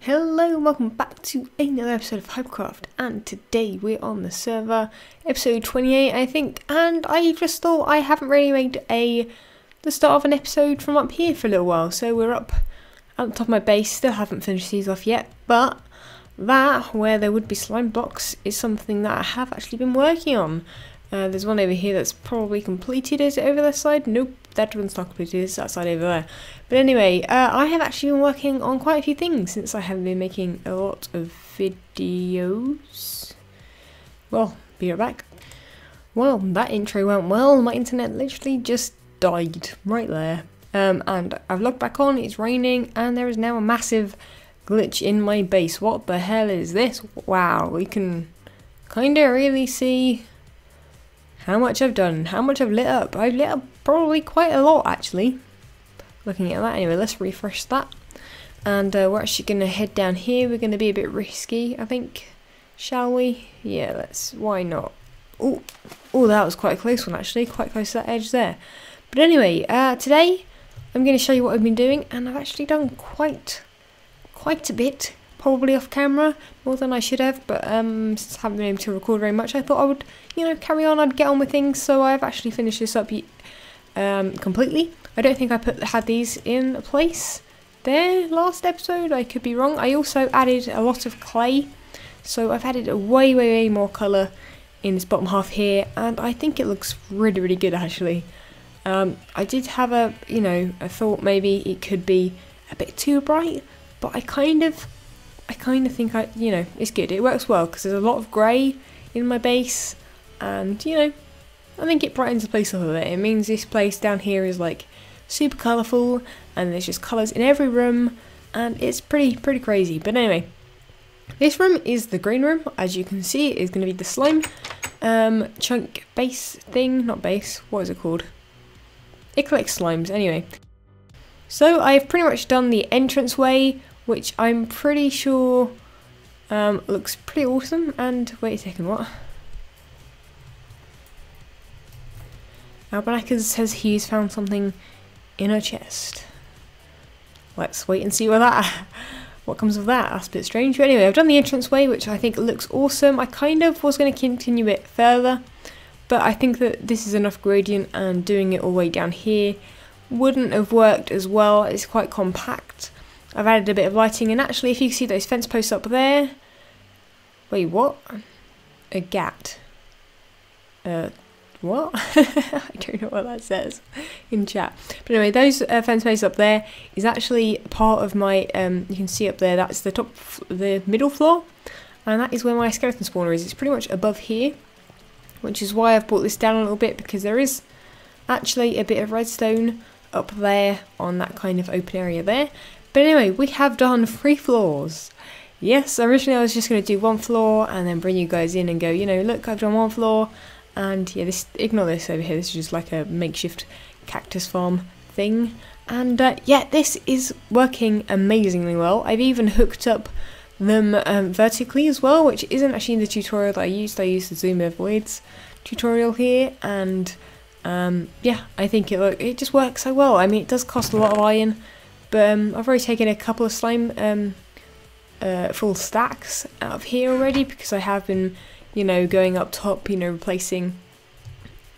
Hello and welcome back to another episode of Hypercraft, and today we're on the server, episode 28 I think, and I just thought I haven't really made the start of an episode from up here for a little while, so we're up at the top of my base, still haven't finished these off yet, but that, where there would be slime blocks, is something that I have actually been working on. There's one over here that's probably completed. Is it over this side? Nope, that one's not completed. It's that side over there. But anyway, I have actually been working on quite a few things since I haven't been making a lot of videos. Well, be right back. Well, that intro went well. My internet literally just died right there. And I've logged back on, it's raining, and there is now a massive glitch in my base. What the hell is this? Wow, we can kind of really see how much I've done, how much I've lit up. I've lit up probably quite a lot actually. Looking at that, anyway, let's refresh that. And we're actually going to head down here. We're going to be a bit risky, I think. Shall we? Yeah, let's, why not? Oh, that was quite a close one actually, quite close to that edge there. But anyway, today I'm going to show you what I've been doing, and I've actually done quite a bit. Probably off camera, more than I should have, but since I haven't been able to record very much, I thought I would, carry on, I'd get on with things, so I've actually finished this up completely. I don't think I had these in place there last episode, I could be wrong. I also added a lot of clay, so I've added a way more colour in this bottom half here, and I think it looks really good actually. I did have I thought maybe it could be a bit too bright, but I kind of think it's good. It works well because there's a lot of grey in my base, and I think it brightens the place up a bit. It means this place down here is like super colourful, and there's just colours in every room, and it's pretty crazy. But anyway, this room is the green room. As you can see, it is going to be the slime chunk base thing, not base. What is it called? It collects slimes anyway. So I've pretty much done the entranceway, which I'm pretty sure looks pretty awesome. And wait a second, what? Albanaka says he's found something in her chest. Let's wait and see what comes of that. That's a bit strange. But anyway, I've done the entranceway, which I think looks awesome. I kind of was going to continue it further, but I think that this is enough gradient, and doing it all the way down here wouldn't have worked as well. It's quite compact. I've added a bit of lighting, and actually if you can see those fence posts up there, wait, what? A gat. What? I don't know what that says in chat. But anyway, those fence posts up there is actually part of my, you can see up there, that's the middle floor, and that is where my skeleton spawner is. It's pretty much above here, which is why I've brought this down a little bit, because there is actually a bit of redstone up there on that kind of open area there. But anyway, we have done 3 floors. Yes, originally I was just going to do 1 floor and then bring you guys in and go, look, I've done 1 floor. And yeah, ignore this over here. This is just like a makeshift cactus farm thing. And yeah, this is working amazingly well. I've even hooked up them vertically as well, which isn't actually in the tutorial that I used. I used the Zoom Voids tutorial here, and yeah, I think it just works so well. I mean, it does cost a lot of iron, but I've already taken a couple of slime full stacks out of here already, because I have been, going up top, replacing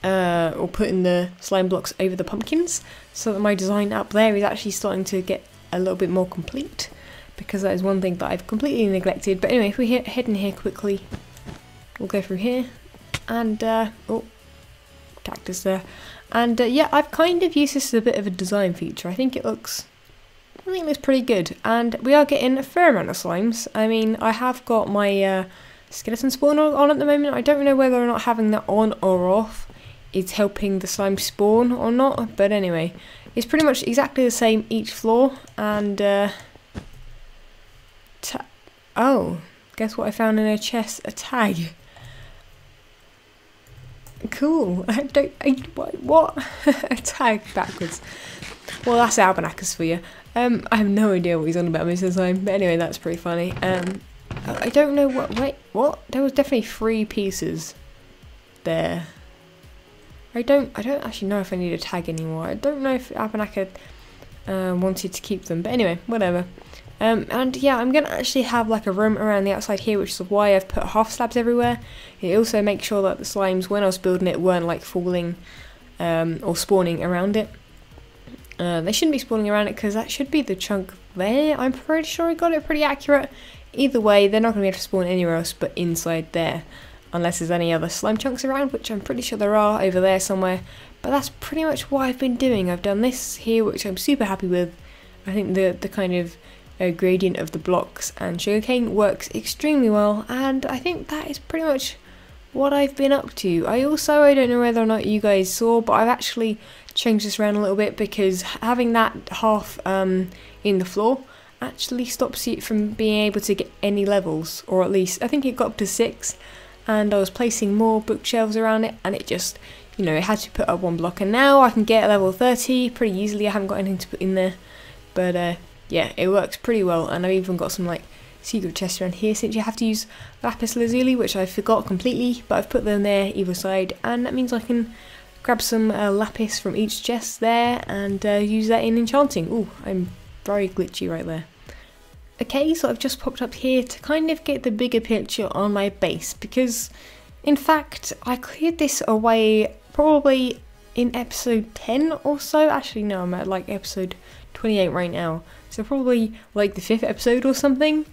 or putting the slime blocks over the pumpkins, so that my design up there is actually starting to get a little bit more complete, because that is one thing that I've completely neglected. But anyway, if we head in here quickly, we'll go through here, and oh, cactus there, and yeah, I've kind of used this as a bit of a design feature. I think it looks pretty good, and we are getting a fair amount of slimes. I mean, I have got my skeleton spawner on at the moment. I don't know whether or not having that on or off is helping the slime spawn or not, but anyway, it's pretty much exactly the same each floor. And oh, guess what I found in a chest? A tag. Cool. What? A tag backwards. Well, that's Albanaka's for you. I have no idea what he's on about most of the time, but anyway, that's pretty funny. I don't know what? There was definitely 3 pieces there. I don't actually know if I need a tag anymore. I don't know if Albanaka wanted to keep them, but anyway, whatever. And yeah, I'm going to actually have like a room around the outside here, which is why I've put half slabs everywhere. It also makes sure that the slimes, when I was building it, weren't like falling or spawning around it. They shouldn't be spawning around it because that should be the chunk there. I'm pretty sure I got it pretty accurate. Either way, they're not going to be able to spawn anywhere else but inside there. Unless there's any other slime chunks around, which I'm pretty sure there are over there somewhere. But that's pretty much what I've been doing. I've done this here, which I'm super happy with. I think the kind of gradient of the blocks and sugarcane works extremely well. And I think that is pretty much what I've been up to. I don't know whether or not you guys saw, but I've actually changed this around a little bit because having that half in the floor actually stops you from being able to get any levels, or at least I think it got up to 6, and I was placing more bookshelves around it and it just, you know, it had to put up one block, and now I can get a level 30 pretty easily. I haven't got anything to put in there, but yeah, it works pretty well. And I've even got some like secret chests around here, since you have to use lapis lazuli, which I forgot completely, but I've put them there either side, and that means I can grab some lapis from each chest there and use that in enchanting. Ooh, I'm very glitchy right there. Okay, so I've just popped up here to kind of get the bigger picture on my base, because in fact I cleared this away probably in episode 10 or so. Actually no, I'm at like episode 28 right now, so probably like the 5th episode or something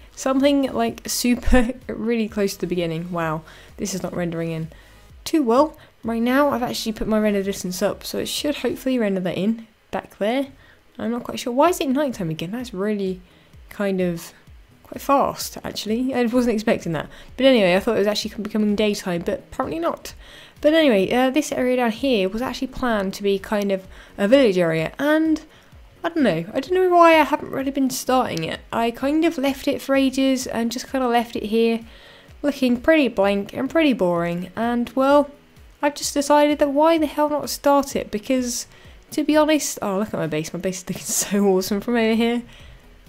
like super really close to the beginning. Wow, this is not rendering in too well right now. I've actually put my render distance up, so it should hopefully render that in back there. I'm not quite sure. Why is it nighttime again? That's really kind of quite fast, actually. I wasn't expecting that. But anyway, I thought it was actually becoming daytime, but apparently not. But anyway, this area down here was actually planned to be kind of a village area, and I don't know why I haven't really been starting it. I kind of left it for ages and just kind of left it here looking pretty blank and pretty boring, and well, I've just decided that why the hell not start it, because to be honest, oh, look at my base is looking so awesome from over here.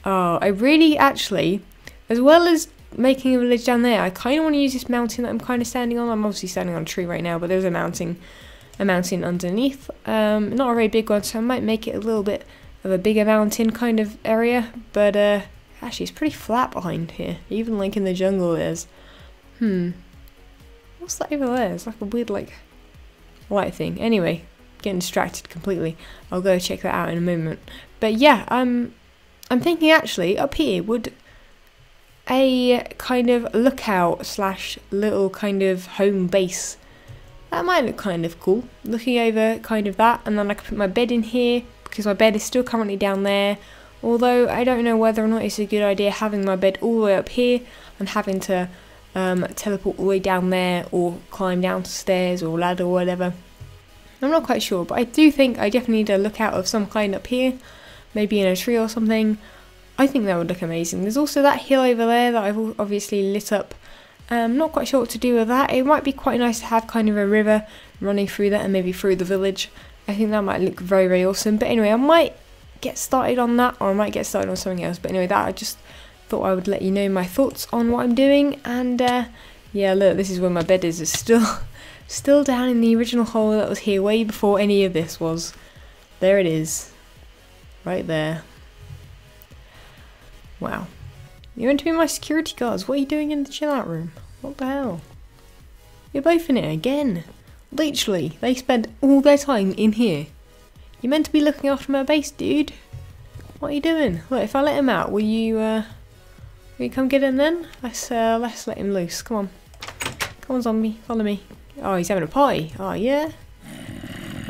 Oh, I really actually, as well as making a village down there, I kind of want to use this mountain that I'm kind of standing on. I'm obviously standing on a tree right now, but there's a mountain underneath. Not a very big one, so I might make it a little bit of a bigger mountain kind of area. But actually, it's pretty flat behind here. Even like in the jungle, there's what's that over there? It's like a weird like light thing. Anyway, getting distracted completely. I'll go check that out in a moment. But yeah, I'm thinking actually up here would a kind of lookout slash little kind of home base. That might look kind of cool. Looking over kind of that, and then I could put my bed in here because my bed is still currently down there. Although I don't know whether or not it's a good idea having my bed all the way up here and having to teleport all the way down there or climb down the stairs or ladder or whatever. I'm not quite sure, but I do think I definitely need a lookout of some kind up here. Maybe in a tree or something. I think that would look amazing. There's also that hill over there that I've obviously lit up. Not quite sure what to do with that. It might be quite nice to have kind of a river running through that and maybe through the village. I think that might look very, very awesome. But anyway, I might get started on that, or I might get started on something else. But anyway, that I just thought I would let you know my thoughts on what I'm doing. And yeah, look, this is where my bed is. It's still down in the original hole that was here way before any of this was. There it is. Right there. Wow. You're meant to be my security guards. What are you doing in the chill out room? What the hell? You're both in it again. Literally, they spend all their time in here. You're meant to be looking after my base, dude. What are you doing? Look, if I let him out, will you come get him then? Let's let him loose. Come on. Come on, zombie. Follow me. Oh, he's having a party. Oh, yeah?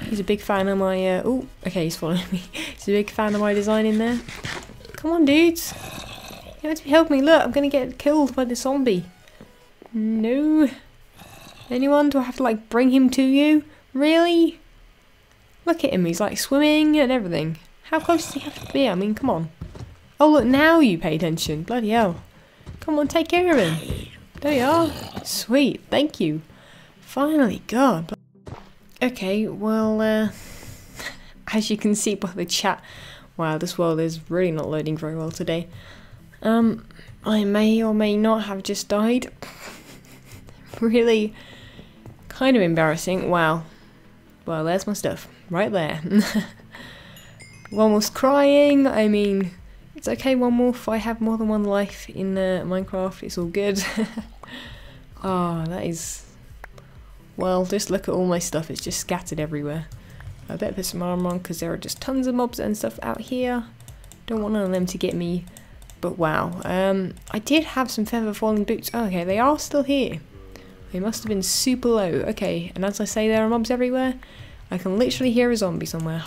He's a big fan of my, oh, okay, he's following me. He's a big fan of my design in there. Come on, dudes. You have to help me. Look, I'm going to get killed by the zombie. No. Anyone? Do I have to, like, bring him to you? Really? Look at him. He's, like, swimming and everything. How close does he have to be? I mean, come on. Oh, look, now you pay attention. Bloody hell. Come on, take care of him. There you are. Sweet. Thank you. Finally, God. Okay, well, as you can see by the chat, wow, this world is really not loading very well today. I may or may not have just died. Really kind of embarrassing. Wow. Well, there's my stuff. Right there. One was crying. I mean, It's okay, one wolf. I have more than one life in Minecraft. It's all good. Ah, that is... Well, just look at all my stuff. It's just scattered everywhere. I better put some armor on because there are just tons of mobs and stuff out here. Don't want none of them to get me. But wow. I did have some feather falling boots. Oh, okay, they are still here. They must have been super low. Okay, and as I say, there are mobs everywhere. I can literally hear a zombie somewhere,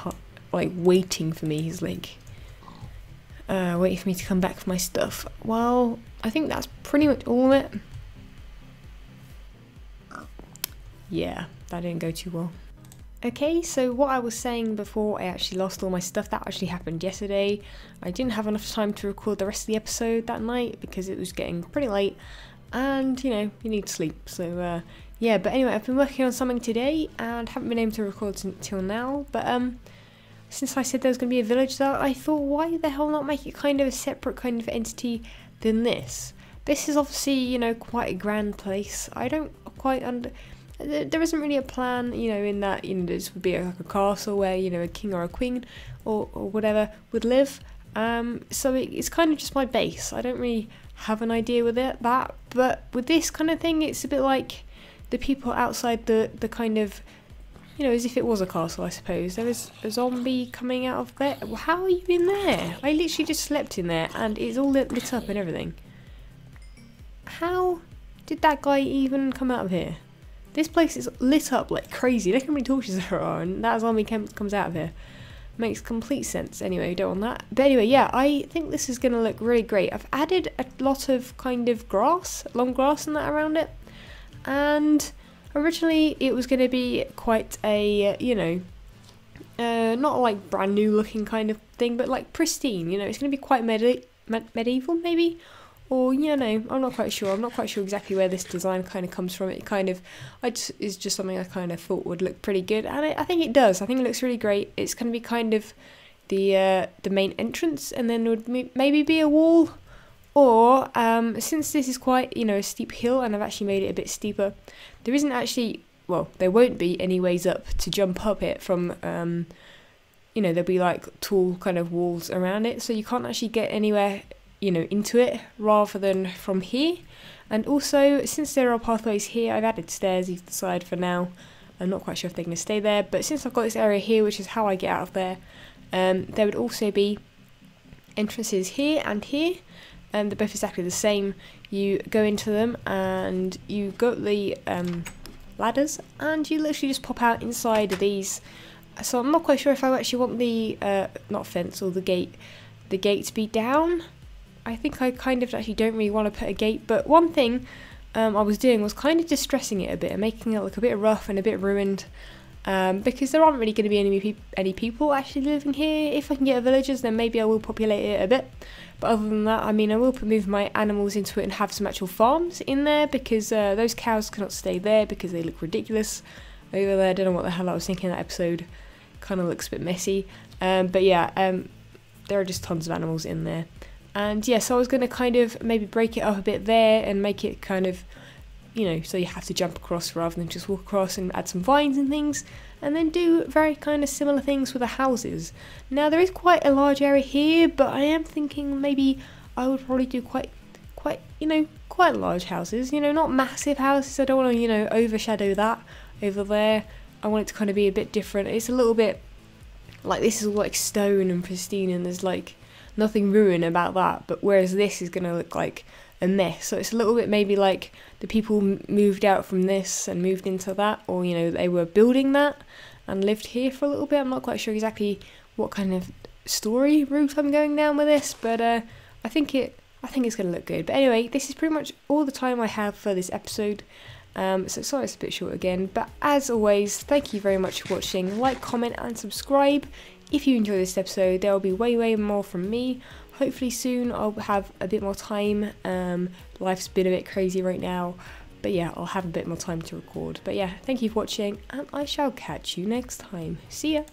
like, waiting for me. He's like... waiting for me to come back for my stuff. Well, I think that's pretty much all of it. Yeah, that didn't go too well. Okay, so what I was saying before I actually lost all my stuff, that actually happened yesterday. I didn't have enough time to record the rest of the episode that night because it was getting pretty late and, you know, you need to sleep. So, yeah, but anyway, I've been working on something today and haven't been able to record until now, but, since I said there was going to be a village there, I thought, why the hell not make it kind of a separate kind of entity than this? This is obviously, you know, quite a grand place. I don't quite there isn't really a plan, you know, in that, you know, this would be like a castle where, you know, a king or a queen or whatever would live. So it's kind of just my base. I don't really have an idea with that, but with this kind of thing, it's a bit like the people outside the kind of, you know, as if it was a castle, I suppose. There is a zombie coming out of there. How are you in there? I literally just slept in there and it's all lit up and everything. How did that guy even come out of here? This place is lit up like crazy. Look how many torches there are, and that zombie comes out of here. Makes complete sense. Anyway, don't want that. But anyway, yeah, I think this is going to look really great. I've added a lot of kind of grass, long grass and that around it. And originally it was going to be quite a, you know, not like brand new looking kind of thing, but like pristine, you know. It's going to be quite medieval maybe. Or, you know, I'm not quite sure. I'm not quite sure exactly where this design kind of comes from. It kind of, is just something I kind of thought would look pretty good, and I think it does. I think it looks really great. It's going to be kind of the main entrance, and then would maybe be a wall. Or since this is quite, you know, a steep hill, and I've actually made it a bit steeper, there isn't actually, well, there won't be any ways up to jump up it from. You know, there'll be like tall kind of walls around it, so you can't actually get anywhere, you know, into it rather than from here. And also, since there are pathways here, I've added stairs either side for now. I'm not quite sure if they're going to stay there, but since I've got this area here, which is how I get out of there, there would also be entrances here and here, and they're both exactly the same. You go into them and you go up the ladders, and you literally just pop out inside of these. So I'm not quite sure if I actually want the not fence or the gate to be down. I think I kind of actually don't really want to put a gate, but one thing I was doing was kind of distressing it a bit and making it look a bit rough and a bit ruined, because there aren't really going to be any people actually living here. If I can get villagers, then maybe I will populate it a bit, but other than that, I mean, I will move my animals into it and have some actual farms in there, because those cows cannot stay there because they look ridiculous over there. I don't know what the hell I was thinking in that episode. Kind of looks a bit messy, but yeah, there are just tons of animals in there. And yeah, so I was going to kind of maybe break it up a bit there and make it kind of, you know, so you have to jump across rather than just walk across, and add some vines and things, and then do very kind of similar things with the houses. Now there is quite a large area here, but I am thinking maybe I would probably do quite, you know, quite large houses, you know, not massive houses. I don't want to, you know, overshadow that over there. I want it to kind of be a bit different. It's a little bit like, this is all like stone and pristine, and there's like nothing ruined about that, but whereas this is going to look like a mess. So it's a little bit maybe like the people moved out from this and moved into that, or, you know, they were building that and lived here for a little bit. I'm not quite sure exactly what kind of story route I'm going down with this, but I think it's going to look good. But anyway, this is pretty much all the time I have for this episode. So sorry it's a bit short again, but as always, thank you very much for watching. Like, comment and subscribe if you enjoy this episode. There will be way more from me. Hopefully soon I'll have a bit more time. Life's been a bit crazy right now, but yeah, I'll have a bit more time to record. But yeah, thank you for watching, and I shall catch you next time. See ya!